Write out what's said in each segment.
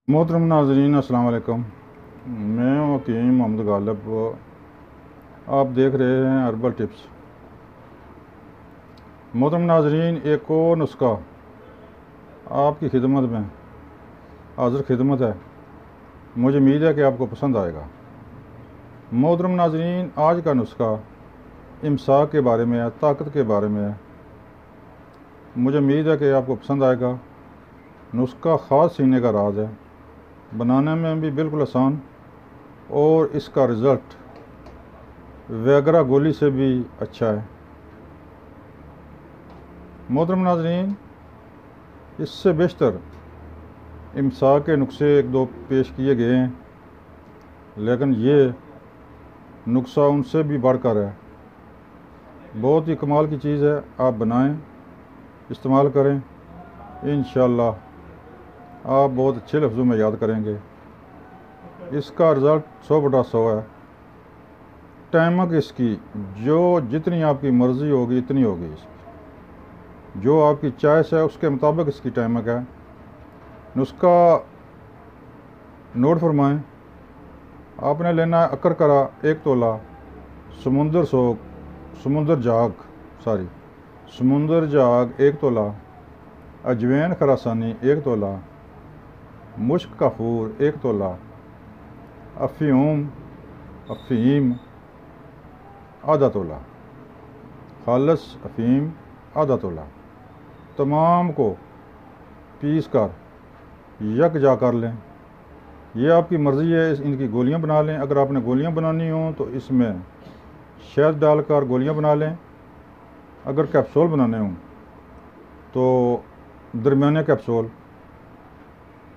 मोहतरम नाज़रीन अस्सलाम वालेकुम। मैं वकीम मोहम्मद गालिब। आप देख रहे हैं हर्बल टिप्स। मोहतरम नाज़रीन, एक और नुस्खा आपकी खिदमत में हाज़िर खिदमत है। मुझे उम्मीद है कि आपको पसंद आएगा। मोहतरम नाज़रीन, आज का नुस्खा इम्साक के बारे में है, ताकत के बारे में है। मुझे उम्मीद है कि आपको पसंद आएगा। नुस्खा ख़ास सीने का राज है, बनाने में भी बिल्कुल आसान, और इसका रिज़ल्ट वैगरा गोली से भी अच्छा है। मोहतरम नाज़रीन, इससे बेशतर इम्साक के नुस्खे एक दो पेश किए गए हैं, लेकिन ये नुस्खा उनसे भी बढ़कर है। बहुत ही कमाल की चीज़ है। आप बनाएं, इस्तेमाल करें, इंशाअल्लाह आप बहुत अच्छे लफ्ज़ों में याद करेंगे। इसका रिज़ल्ट 100/100 है। टाइमक इसकी जितनी आपकी मर्ज़ी होगी इतनी होगी। इसकी जो आपकी चॉइस है उसके मुताबिक इसकी टाइमक है। नुस्खा नोट फरमाएं। आपने लेना है अकरकरा 1 तोला, समुंदर जाग 1 तोला, अजवैन खरासानी 1 तोला, मुश्क काफूर 1 तोला, अफ़ीम आधा तोला, खालस अफ़ीम आधा तोला। तमाम को पीस कर यकजा कर लें। ये आपकी मर्ज़ी है, इनकी गोलियां बना लें। अगर आपने गोलियां बनानी हो तो इसमें शहद डालकर गोलियां बना लें। अगर कैप्सूल बनाने हों तो दरमियाने कैप्सूल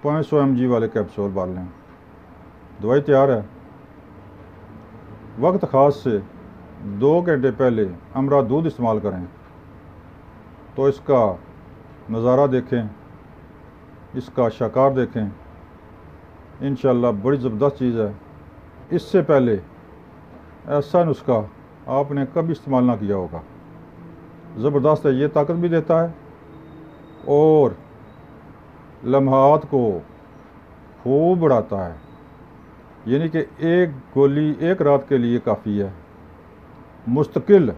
500 mg वाले कैप्सूल डाल लें। दवाई तैयार है। वक्त ख़ास से 2 घंटे पहले अमरा दूध इस्तेमाल करें तो इसका नज़ारा देखें, इसका शाकार देखें। इंशाअल्लाह बड़ी ज़बरदस्त चीज़ है। इससे पहले ऐसा नुस्खा आपने कभी इस्तेमाल ना किया होगा। ज़बरदस्त है। ये ताकत भी देता है और लम्हात को खूब बढ़ाता है। यानी कि एक गोली एक रात के लिए काफ़ी है, मुस्तकिल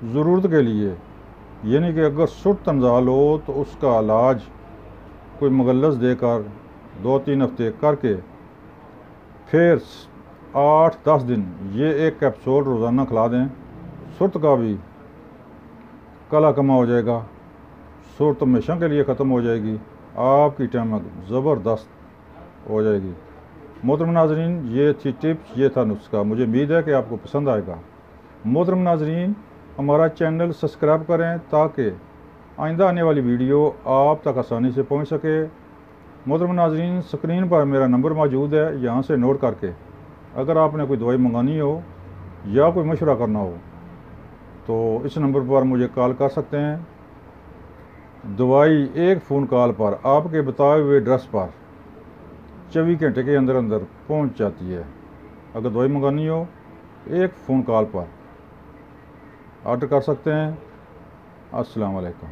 ज़रूरत के लिए। यानी कि अगर सुट तंजाल हो तो उसका इलाज कोई मुगल्लस देकर 2-3 हफ्ते करके फिर 8-10 दिन ये एक कैप्सूल रोज़ाना खिला दें, सुर्त का भी काला कमा हो जाएगा। सुर्त हमेशा के लिए ख़त्म हो जाएगी। आपकी टाइमक ज़बरदस्त हो जाएगी। मोहतरम नाज़रीन, ये थी टिप्स, ये था नुस्खा। मुझे उम्मीद है कि आपको पसंद आएगा। मोहतरम नाज़रीन, हमारा चैनल सब्सक्राइब करें ताकि आइंदा आने वाली वीडियो आप तक आसानी से पहुंच सके। मोहतरम नाज़रीन, स्क्रीन पर मेरा नंबर मौजूद है, यहाँ से नोट करके अगर आपने कोई दवाई मंगानी हो या कोई मशवरा करना हो तो इस नंबर पर मुझे कॉल कर सकते हैं। दवाई एक फ़ोन कॉल पर आपके बताए हुए एड्रेस पर 24 घंटे के अंदर अंदर पहुंच जाती है। अगर दवाई मंगानी हो एक फ़ोन कॉल पर ऑर्डर कर सकते हैं। अस्सलाम वालेकुम।